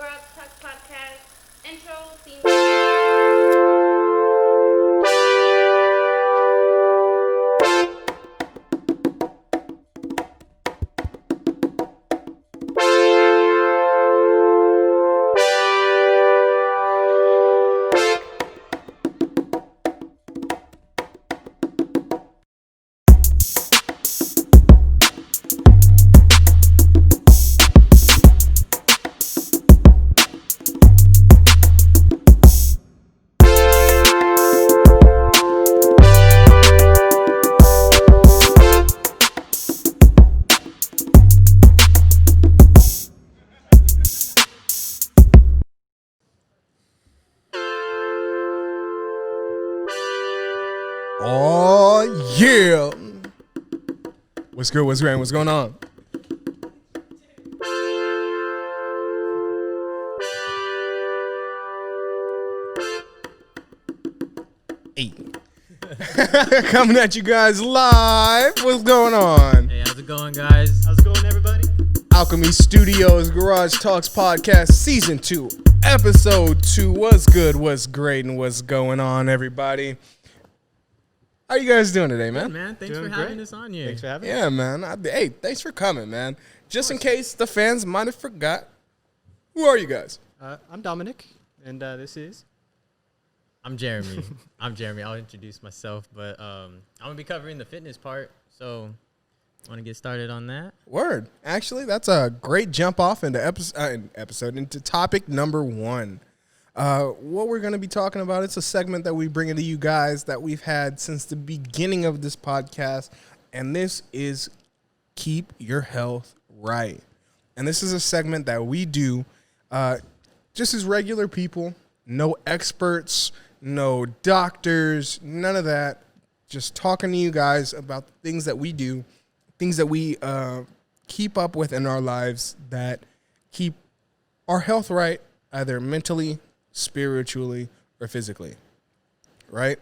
Garage Talk Podcast. Intro, theme. Oh, yeah. What's good? What's great? What's going on? Hey. Coming at you guys live. What's going on? Hey, how's it going, guys? How's it going, everybody? Alchemii Studios Garage Talks Podcast Season 2, Episode 2. What's good? What's great? And what's going on, everybody? How you guys doing today, man? Good, man. Thanks Doing for having great. us on here. Thanks for having Yeah, man. Hey, thanks for coming, man. Just in case the fans might have forgot, who are you guys? us. I'm Dominic, and this is... I'm Jeremy. I'll introduce myself, but I'm going to be covering the fitness part, so want to get started on that? Word. Actually, that's a great jump off into into topic number 1. What we're going to be talking about, it's a segment that we bring into you guys that we've had since the beginning of this podcast, and this is Keep Your Health Right. And this is a segment that we do just as regular people, no experts, no doctors, none of that, just talking to you guys about the things that we do, things that we keep up with in our lives that keep our health right, either mentally, spiritually, or physically, right?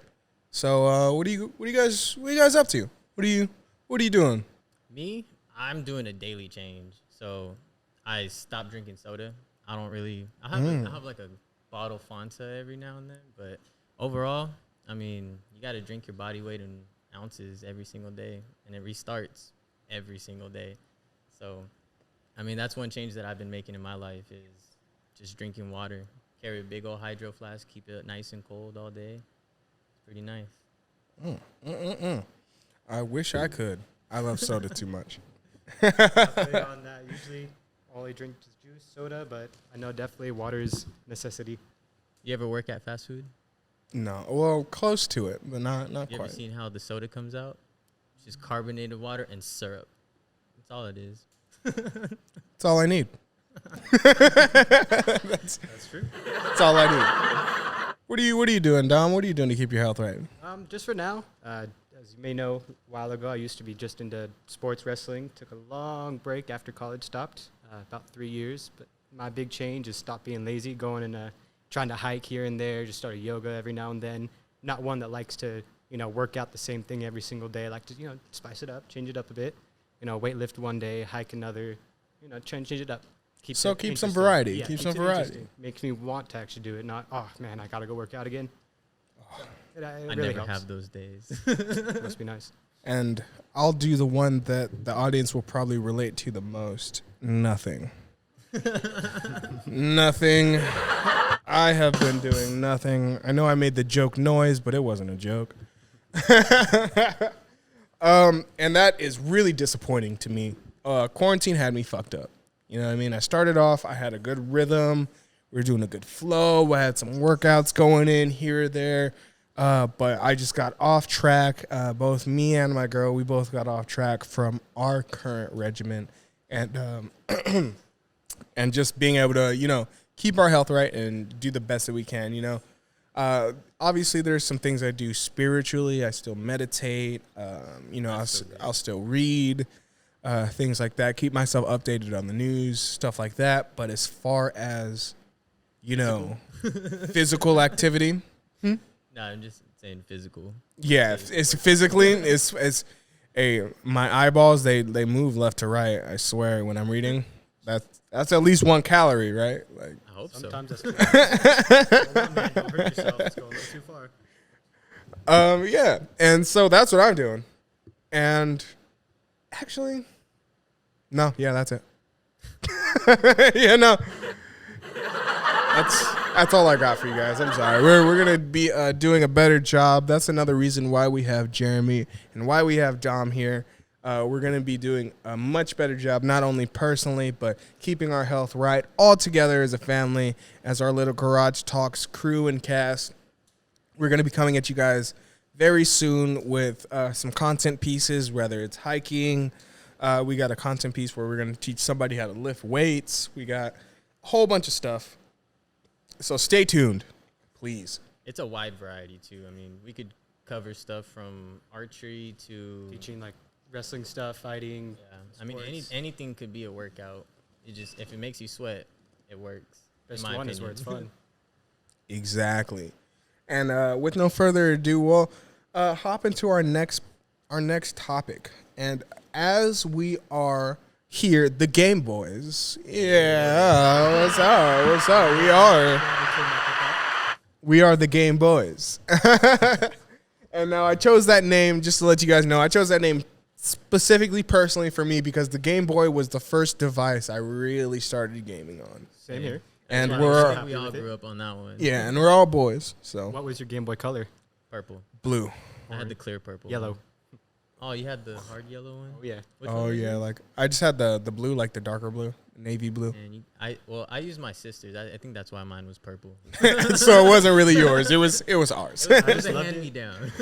So, what are you guys up to? What are you doing? Me, I'm doing a daily change. So I stopped drinking soda. I have like a bottle Fanta every now and then, but overall, I mean, you got to drink your body weight in ounces every single day, and it restarts every single day. So, I mean, that's one change that I've been making in my life is just drinking water. Carry a big old hydro flask, keep it nice and cold all day. It's pretty nice. I wish I could. I love soda too much. on that. Usually, all I drink is juice, soda, but I know definitely water is necessity. You ever work at fast food? No, well, close to it, but not You ever quite. seen how the soda comes out? It's just carbonated water and syrup. That's all it is. That's all I need. That's true. That's all I need. What are you doing, Dom? What are you doing to keep your health right? Just for now, as you may know, a while ago, I used to be just into sports wrestling. Took a long break after college stopped, about 3 years. But my big change is stop being lazy, going and trying to hike here and there, just started yoga every now and then. Not one that likes to, work out the same thing every single day. I like to, spice it up, change it up a bit. Weight lift one day, hike another, change it up. Keep some interesting. variety. Yeah, Keep keeps some it variety. interesting. Makes me want to actually do it, not, oh, man, I got to go work out again. It I really never helps. have those days. Must be nice. And I'll do the one that the audience will probably relate to the most. Nothing. Nothing. I have been doing nothing. I know I made the joke noise, but it wasn't a joke. And that is really disappointing to me. Quarantine had me fucked up. You know what I mean? I started off, I had a good rhythm. We were doing a good flow. I had some workouts going in here or there. But I just got off track. Both me and my girl, we both got off track from our current regimen. And and just being able to, keep our health right and do the best that we can, Obviously, there's some things I do spiritually. I still meditate. I'll still read, things like that. Keep myself updated on the news, stuff like that. But as far as, physical activity, No, I'm just saying physical. yeah, it's physically, it's my eyeballs, they move left to right. I swear when I'm reading, that's at least 1 calorie, right? Like, I hope so. Sometimes that's good. Hold on, man. Don't hurt yourself. It's going a little too far. Yeah, and so that's what I'm doing. And actually, no, yeah, that's it. Yeah, no, that's all I got for you guys. I'm sorry. We're gonna be doing a better job. That's another reason why we have Jeremy and why we have Dom here. We're gonna be doing a much better job, not only personally, but keeping our health right, all together as a family, as our little Garage Talks crew and cast. We're gonna be coming at you guys very soon with some content pieces, whether it's hiking. We got a content piece where we're going to teach somebody how to lift weights. We got a whole bunch of stuff. So stay tuned, please. It's a wide variety, too. I mean, we could cover stuff from archery to... Teaching like wrestling stuff, fighting. Yeah. I mean, sports. anything could be a workout. It just, if it makes you sweat, it works. Best in my one is where opinion. it's fun. Exactly. And with no further ado, we'll hop into our next topic. And as we are here, the Game Boys. Yeah, what's up? We are the Game Boys. And now I chose that name, just to let you guys know, I chose that name specifically personally for me because the Game Boy was the first device I really started gaming on. Same here. And That's we're why we all grew up on that one. yeah, and we're all boys. So What was your Game Boy Color? Purple. blue. I had the clear purple. Yellow. one. Oh, you had the hard yellow one? Oh, yeah. Which Oh one was yeah, it? like I just had the blue, like the darker blue, navy blue. And I used my sister's. I think that's why mine was purple. So it wasn't really yours. It was ours. It was just a loved hand it. me down.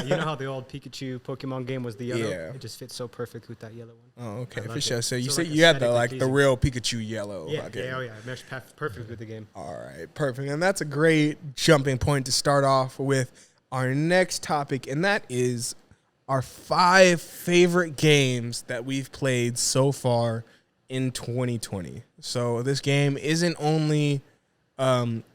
You know how the old Pikachu Pokemon game was the yellow? Yeah. It just fits so perfect with that yellow one. Oh, okay, I for loved sure. it. So you So, said like, you had the aesthetically the pleasing. real Pikachu yellow. Yeah, okay. yeah, oh yeah. It meshed perfect with the game. All right, perfect. And that's a great jumping point to start off with our next topic, and that is our 5 favorite games that we've played so far in 2020. So this game isn't only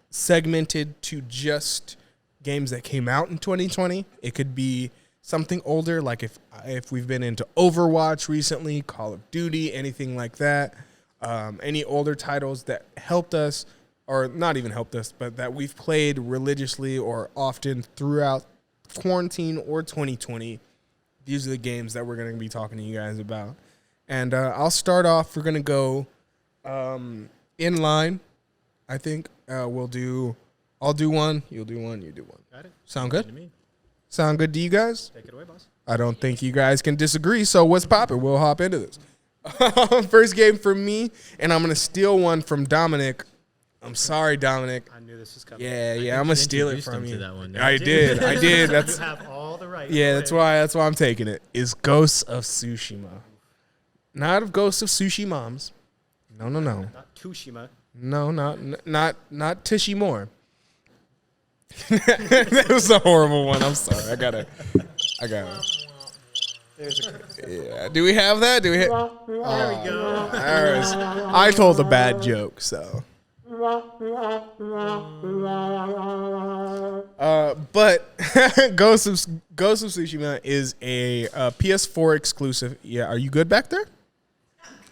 segmented to just games that came out in 2020. It could be something older, like if we've been into Overwatch recently, Call of Duty, anything like that. Any older titles that helped us, or not even helped us, but that we've played religiously or often throughout quarantine or 2020. These are the games that we're going to be talking to you guys about. And I'll start off. We're going to go in line, I think. I'll do one, you'll do one, you do one. Got it? Sound To good? me. Sound good to you guys? Take it away, boss. I don't think you guys can disagree, so what's poppin'? We'll hop into this. First game for me, and I'm going to steal one from Dominic. I'm sorry, Dominic. I knew this was coming. Yeah, think I'm going you to steal it introduced from him to you. that one, I didn't did. That's You have all the right. yeah, Go that's ahead. why I'm taking it. Is Ghosts of Tsushima. Not of Ghosts of Sushi Moms. No. Not Tushima. No, not Tishy Moore. That was a horrible one. I'm sorry. I gotta. There's a Yeah. Do we have that? Do we? There we go. I told a bad joke, so. But Ghost of Tsushima is a PS4 exclusive. Yeah, are you good back there?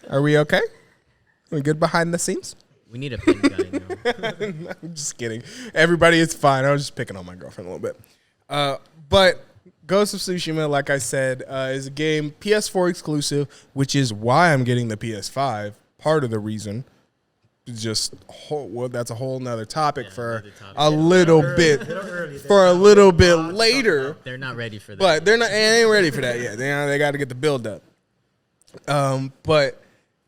Are we okay? Are we good behind the scenes? We need a pin guy now. I'm just kidding. Everybody, it's fine. I was just picking on my girlfriend a little bit. But Ghost of Tsushima, like I said, is a game PS4 exclusive, which is why I'm getting the PS5. Part of the reason. Just that's a whole nother topic Yeah, for another topic. a little bit early. for a little bit later. They're not ready for that. But they ain't ready for that yet. They got to get the build up. But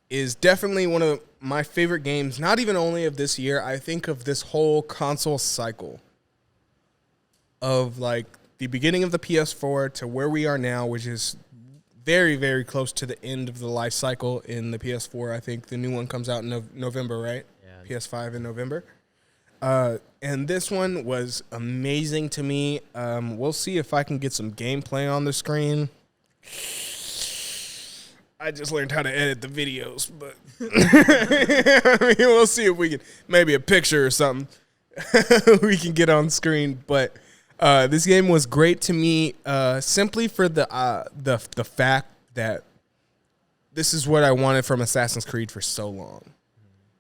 is definitely one of my favorite games. Not even only of this year. I think of this whole console cycle of like the beginning of the PS4 to where we are now, which is very, very close to the end of the life cycle in the PS4. I think the new one comes out in November, right? Yeah. PS5 in November. And this one was amazing to me. We'll see if I can get some gameplay on the screen. I just learned how to edit the videos, but I mean, we'll see if we can, maybe a picture or something we can get on screen. But this game was great to me, simply for the fact that this is what I wanted from Assassin's Creed for so long.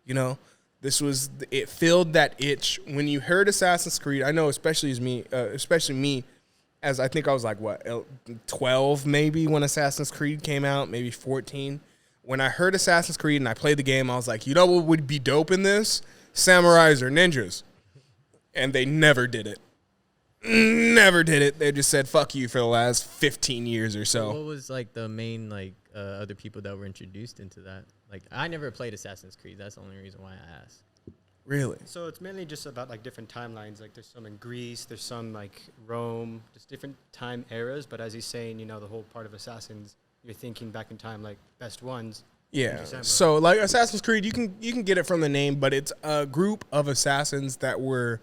You know, It filled that itch when you heard Assassin's Creed. I know, especially me, as I think I was like 12 maybe when Assassin's Creed came out, maybe 14. When I heard Assassin's Creed and I played the game, I was like, you know what would be dope in this? Samurais or ninjas. And they never did it. Never did it. They just said fuck you for the last 15 years or so. What was like the main other people that were introduced into that? Like I never played Assassin's Creed. That's the only reason why I asked. Really? So it's mainly just about like different timelines. Like there's some in Greece, there's some like Rome, just different time eras. But as he's saying, the whole part of Assassins, you're thinking back in time, like best ones. Yeah. So like Assassin's Creed, you can get it from the name, but it's a group of assassins that were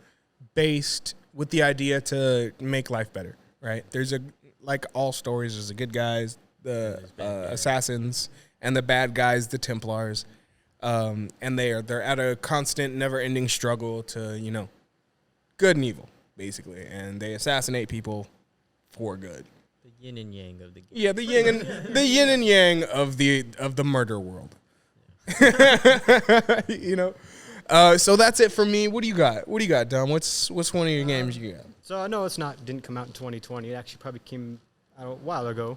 based with the idea to make life better, right? There's like all stories, there's the good guys, the assassins, and the bad guys, the Templars. And they're at a constant, never-ending struggle to, good and evil, basically. And they assassinate people for good. The yin and yang of the game. Yeah, the yin and yang of the murder world. So that's it for me. What do you got? What do you got, Dom? What's one of your games you got? So I know didn't come out in 2020. It actually probably came out a while ago.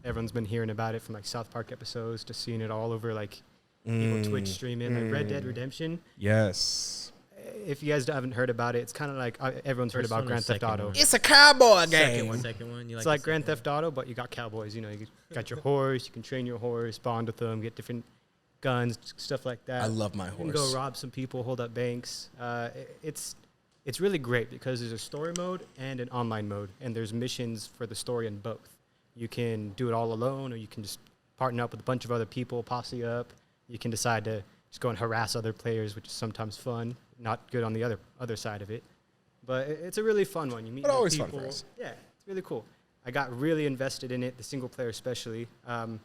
Everyone's been hearing about it from like South Park episodes to seeing it all over like people Twitch streaming, like Red Dead Redemption. Yes. If you guys haven't heard about it, it's kind of like everyone's heard about Grand Theft Auto. It's a cowboy game. Second one. It's like Grand Theft Auto, but you got cowboys. You got your horse. You can train your horse, bond with them, get different guns, stuff like that. I love my horse. You can go rob some people, hold up banks. It's really great because there's a story mode and an online mode, and there's missions for the story in both. You can do it all alone, or you can just partner up with a bunch of other people, posse up. You can decide to just go and harass other players, which is sometimes fun. Not good on the other side of it, but it's a really fun one. You meet always people. fun for us. Yeah, it's really cool. I got really invested in it, the single player especially. It's a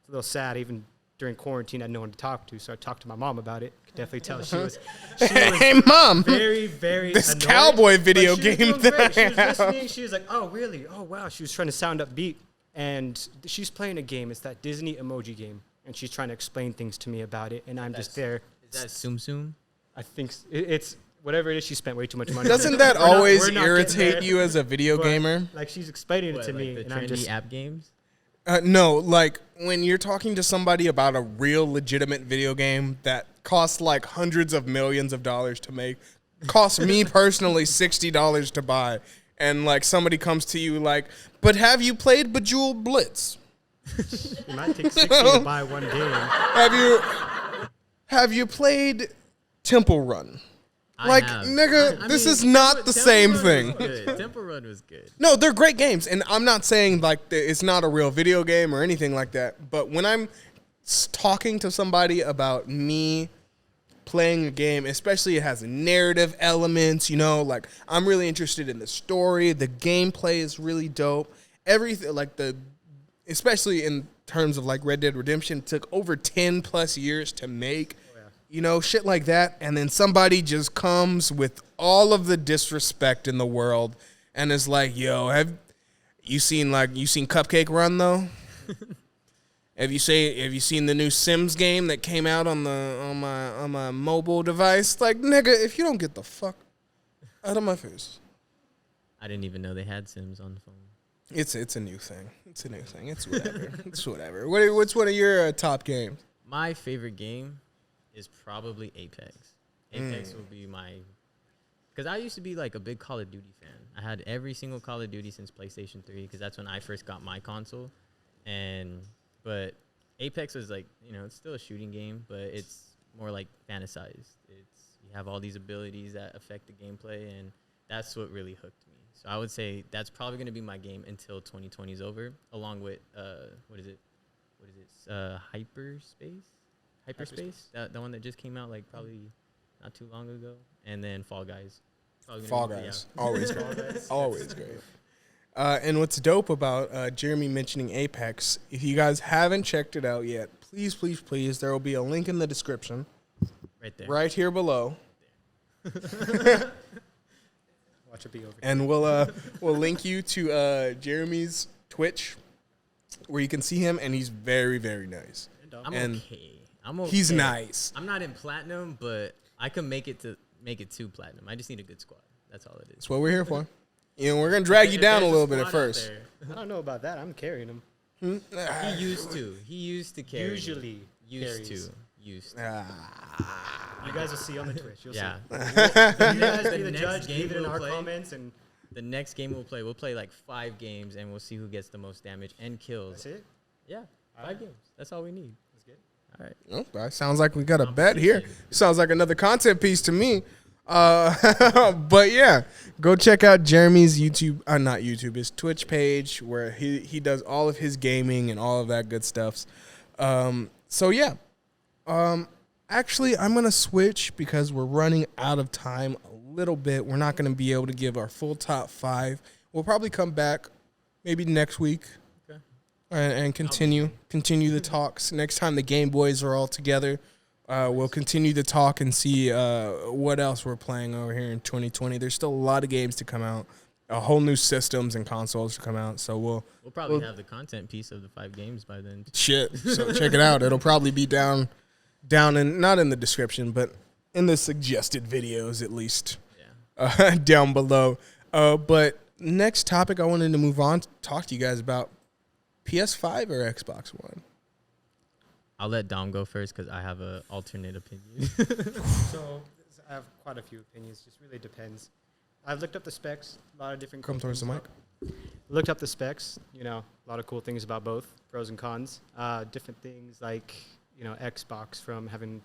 little sad, even during quarantine, I had no one to talk to, so I talked to my mom about it. Could definitely tell she was hey, Mom! Very, very this annoyed, cowboy video game that she was listening. She was like, "Oh, really? Oh, wow." She was trying to sound upbeat, and she's playing a game. It's that Disney emoji game, and she's trying to explain things to me about it, and I'm just there. Is that Tsum Tsum? I think it's whatever it is. She spent way too much money. Doesn't that always we're not irritate you as a video gamer? Like she's explaining it to me, the and I'm just app games. No, like when you're talking to somebody about a real legitimate video game that costs like hundreds of millions of dollars to make, costs me personally $60 to buy, and like somebody comes to you like, but have you played Bejeweled Blitz? it might take 60 to buy one game. Have you played Temple Run? Like, nigga, this is not the same thing. Temple Run was good. No, they're great games, and I'm not saying like it's not a real video game or anything like that. But when I'm talking to somebody about me playing a game, especially it has narrative elements, like I'm really interested in the story. The gameplay is really dope. Everything, like especially in terms of like Red Dead Redemption, took over 10 plus years to make. Shit like that, and then somebody just comes with all of the disrespect in the world and is like, "Yo, have you seen Cupcake Run though? Have you seen the new Sims game that came out on my mobile device? Like, nigga, if you don't get the fuck out of my face." I didn't even know they had Sims on the phone. It's a new thing. It's whatever. It's whatever. What's one of your top games? My favorite game is probably Apex. Apex will be because I used to be like a big Call of Duty fan. I had every single Call of Duty since PlayStation 3 because that's when I first got my console. But Apex was like, it's still a shooting game, but it's more like fantasized. You have all these abilities that affect the gameplay, and that's what really hooked me. So I would say that's probably going to be my game until 2020 is over, along with Hyperspace, the one that just came out like probably not too long ago, and then Fall Guys. Fall Guys, always great, always great. And what's dope about Jeremy mentioning Apex, if you guys haven't checked it out yet, please, please, please, there will be a link in the description, right there, right here below. Watch it be over. And we'll link you to Jeremy's Twitch, where you can see him, and he's very, very nice. I'm and okay. He's nice. I'm not in platinum, but I can make it to platinum. I just need a good squad. That's all it is. That's what we're here for. You know, we're gonna drag you down a There's little bit at squad out first. there. I don't know about that. I'm carrying him. He used to carry. Usually Used carries. to. You guys will see on the Twitch. You'll Yeah. see. You guys be the next judge. game Leave it in we'll our play- comments, and The next game we'll play like 5 games, and we'll see who gets the most damage and kills. that's it. Yeah, 5 games. That's all we need. That's good. All right. Oh, that sounds like we got a bet here. Sounds like another content piece to me. But yeah, go check out Jeremy's YouTube, not YouTube, his Twitch page where he does all of his gaming and all of that good stuff. So yeah, actually I'm gonna switch because we're running out of time a little bit. We're not gonna be able to give our full top 5. We'll probably come back maybe next week. Okay. And continue the talks. Next time the Game Boys are all together, we'll continue to talk and see what else we're playing over here in 2020. There's still a lot of games to come out, a whole new systems and consoles to come out. So we'll Probably have the content piece of the 5 games by then. shit. So check it out. It'll probably be down in, not in the description, but in the suggested videos at least, Yeah. down below. But next topic I wanted to move on to talk to you guys about PS5 or Xbox One. I'll let Dom go first because I have an alternate opinion. So I have quite a few opinions. Just really depends. I've looked up the specs. A lot of different. Come cool towards the things mic. about- Looked up the specs. You know, a lot of cool things about both, pros and cons. Different things like Xbox from having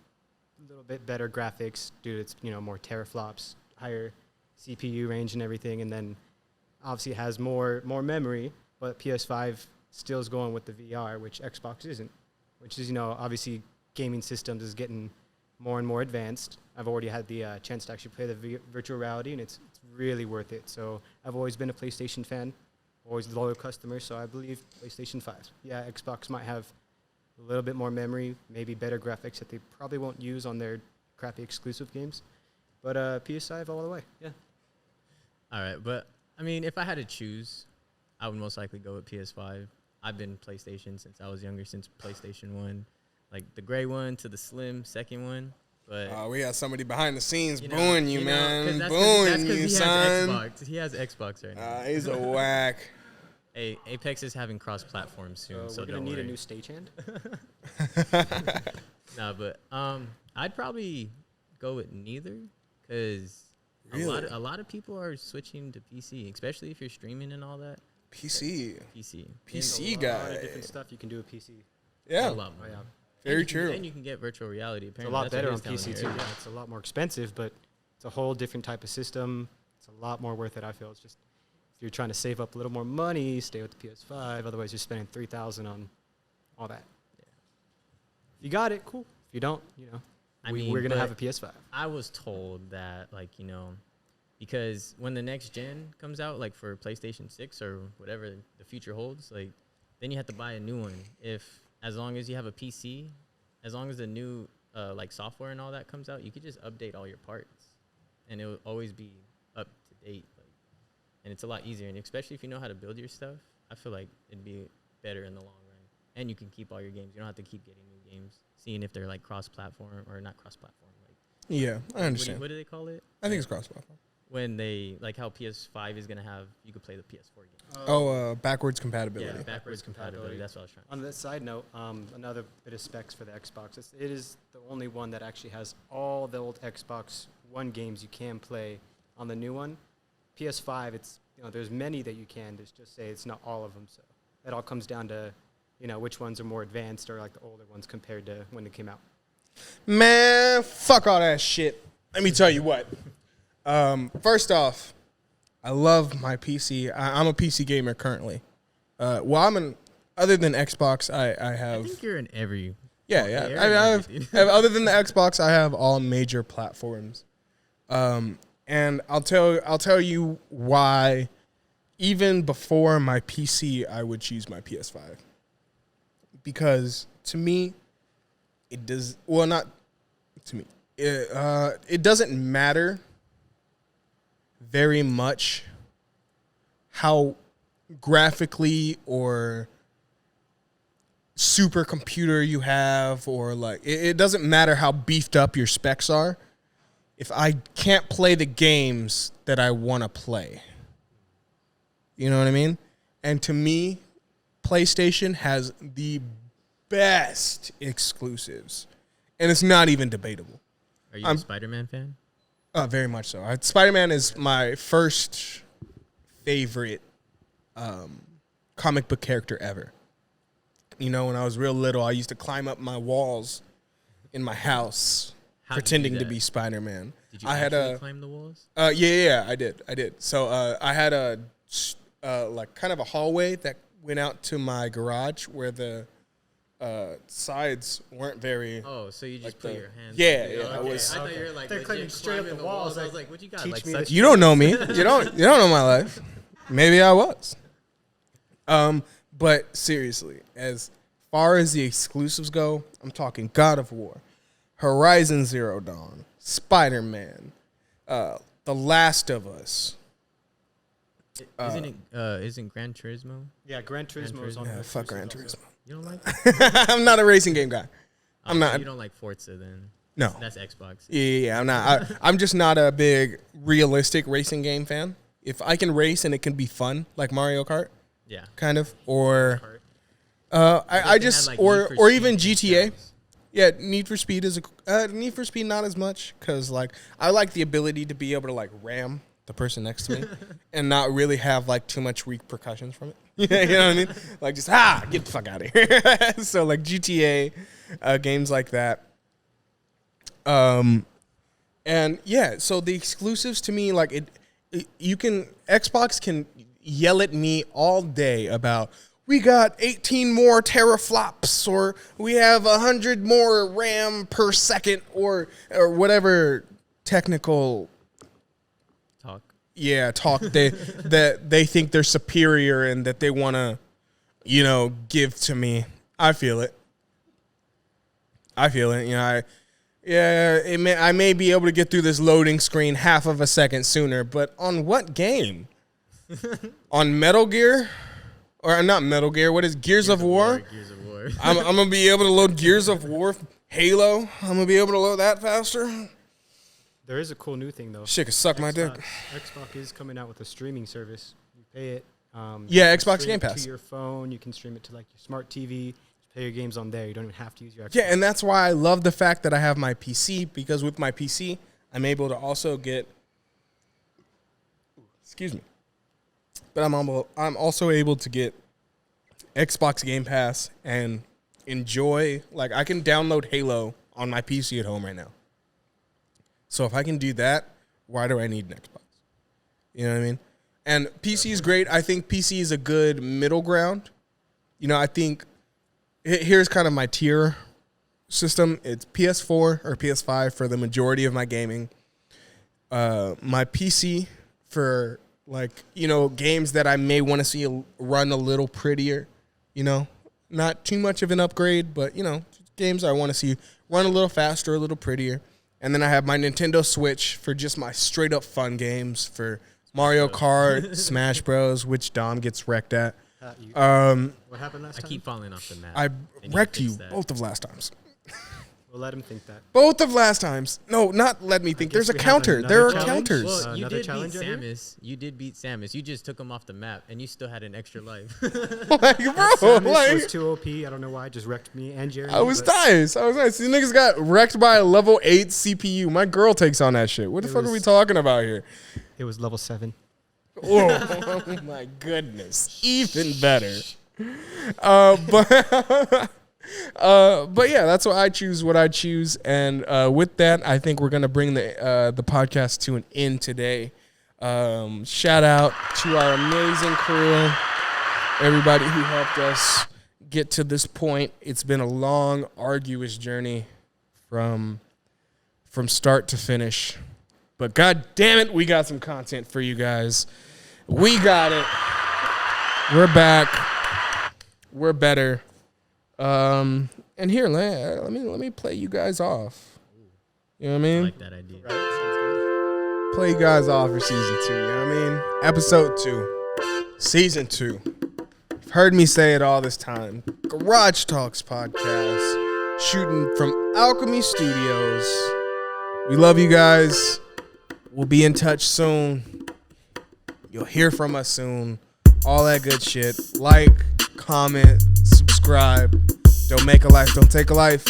a little bit better graphics due to its more teraflops, higher CPU range and everything, and then obviously it has more memory. But PS5 still is going with the VR, which Xbox isn't. Which is obviously gaming systems is getting more and more advanced. I've already had the chance to actually play the virtual reality, and it's really worth it. So I've always been a PlayStation fan, always a loyal customer. So I believe PlayStation 5. Yeah, Xbox might have a little bit more memory, maybe better graphics that they probably won't use on their crappy exclusive games. But PS5 all the way. Yeah. All right, but I mean, if I had to choose, I would most likely go with PS5. I've been PlayStation since I was younger, since PlayStation 1, like the gray one to the slim second one. But We got somebody behind the scenes you know- booing you, know, 'cause man. that's Booing 'cause you, he son. Has Xbox. He has Xbox right now. He's a whack. Hey, Apex is having cross-platform soon, so we're gonna don't need worry. a new stagehand. No, but I'd probably go with neither because Really? a lot of people are switching to PC, especially if you're streaming and all that. PC. PC. PC A lot guy. of different stuff you can do with PC. Yeah. A lot more. Oh, yeah. Very And you can- true. And you can get virtual reality. It's a Apparently, lot that's what better he on was telling PC me too. earlier. Yeah, it's a lot more expensive, but it's a whole different type of system. It's a lot more worth it. I feel it's just if you're trying to save up a little more money, stay with the PS5. Otherwise, you're spending $3,000 on all that. Yeah. If you got it, cool. If you don't, I we're mean, gonna but have a PS5. I was told that, because when the next gen comes out, like for PlayStation 6 or whatever the future holds, like then you have to buy a new one. As long as you have a PC, as long as the new software and all that comes out, you could just update all your parts, and it will always be up to date. And it's a lot easier, and especially if you know how to build your stuff, I feel like it'd be better in the long run. And you can keep all your games. You don't have to keep getting new games, seeing if they're like cross-platform or not cross-platform. Yeah, I understand. What do they call it? I think it's cross-platform. When they how PS5 is gonna have, you could play the PS4 game. Backwards compatibility. Yeah, backwards compatibility. That's what I was trying. On that side note, another bit of specs for the Xbox. It is the only one that actually has all the old Xbox One games you can play on the new one. PS5, it's there's many that you can. Just say it's not all of them. So it all comes down to which ones are more advanced or like the older ones compared to when they came out. Man, fuck all that shit. Let me tell you what. First off, I love my PC. I'm a PC gamer currently. Other than Xbox, I I have. think you're in every. Yeah. Other than the Xbox, I have all major platforms. And I'll tell you why. Even before my PC, I would choose my PS5 because to me, it does. Well, not to me. It doesn't matter very much how graphically or supercomputer you have, or like it doesn't matter how beefed up your specs are. If I can't play the games that I want to play, you know what I mean? And to me, PlayStation has the best exclusives, and it's not even debatable. Are you a Spider-Man fan? Very much so. Spider-Man is my first favorite comic book character ever. You know, when I was real little, I used to climb up my walls in my house How'd you do pretending to that? be Spider-Man. Did you I had actually climb the walls? Yeah, I did. So I had a like kind of a hallway that went out to my garage where the sides weren't very. Oh, so you just like put the- your hands. Yeah, like, yeah, okay. I was- I thought you were like They're legit climbing straight up climbing the walls, I was like, like, what you got? teach Like me such to You don't know me. You don't know my life. Maybe I was. But seriously, as far as the exclusives go, I'm talking God of War, Horizon Zero Dawn, Spider-Man, The Last of Us. Isn't Gran Turismo? Yeah, Gran Turismo is on. Yeah, the fuck Gran exclusives Turismo. You don't like? I'm not a racing game guy. I'm So not. You don't like Forza then? No. That's Xbox. Yeah, I'm not. I'm just not a big realistic racing game fan. If I can race and it can be fun, like Mario Kart, Yeah. kind of, or They I just had, like, Need for or Speed even GTA. themselves. Yeah, Need for Speed is Need for Speed not as much because like I like the ability to be able to like ram the person next to me and not really have like too much repercussions from it. You know what I mean? Like just get the fuck out of here. So like GTA games like that. And yeah, so the exclusives to me, like Xbox can yell at me all day about we got 18 more teraflops or we have 100 more RAM per second or whatever technical Talk. talk that they think they're superior and that they want to, give to me. I feel it. I may be able to get through this loading screen half of a second sooner, but on what game? On Metal Gear? Or not Metal Gear, what is Gears of War? Gears of War. I'm going to be able to load Gears of War, Halo. I'm going to be able to load that faster. There is a cool new thing though. Shit could suck my dick. Xbox is coming out with a streaming service. You pay it. Yeah, you can Xbox stream Game it Pass. to your phone. You can stream it to like your smart TV. Just play your games on there. You don't even have to use your Xbox. Yeah, and that's why I love the fact that I have my PC, because with my PC, I'm able to also get, excuse me, but I'm also able to get Xbox Game Pass and enjoy, like I can download Halo on my PC at home right now. So if I can do that, why do I need an Xbox? You know what I mean? And PC is great. I think PC is a good middle ground. I think here's kind of my tier system. It's PS4 or PS5 for the majority of my gaming. My PC for games that I may want to see run a little prettier. Not too much of an upgrade, but games I want to see run a little faster, a little prettier. And then I have my Nintendo Switch for just my straight up fun games for Mario Kart, Smash Bros, which Dom gets wrecked at. What happened last I time? keep falling off the map. I need wrecked to fix you that. both of last times. We'll let him think that. Both of last times. No, not let me think. There's a we have counter. another There are challenge. counters. Well, you Another did beat challenger here? Samus. You did beat Samus. You just took him off the map, and you still had an extra life. Like, bro, Samus was like, too OP. I don't know why. It just wrecked me and Jeremy. I was but nice. These niggas got wrecked by a level 8 CPU. My girl takes on that shit. What the It fuck are we was- talking about here? It was level 7. Oh my goodness. Even better. But yeah, that's what I choose. And with that, I think we're gonna bring the podcast to an end today. Shout out to our amazing crew, everybody who helped us get to this point. It's been a long, arduous journey from start to finish. But god damn it, we got some content for you guys. We got it. We're back. We're better. And here, let me play you guys off. You know what I I mean? like that idea. Right? Sounds good. Play you guys off for season 2. You know what I mean? Episode 2, season 2. heard me say it all this time. Garage Talks podcast, shooting from Alchemii Studios. We love you guys. We'll be in touch soon. You'll hear from us soon. All that good shit. Like, comment, subscribe. Don't make a life, don't take a life.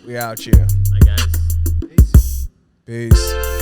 We out here. Bye, guys. Peace.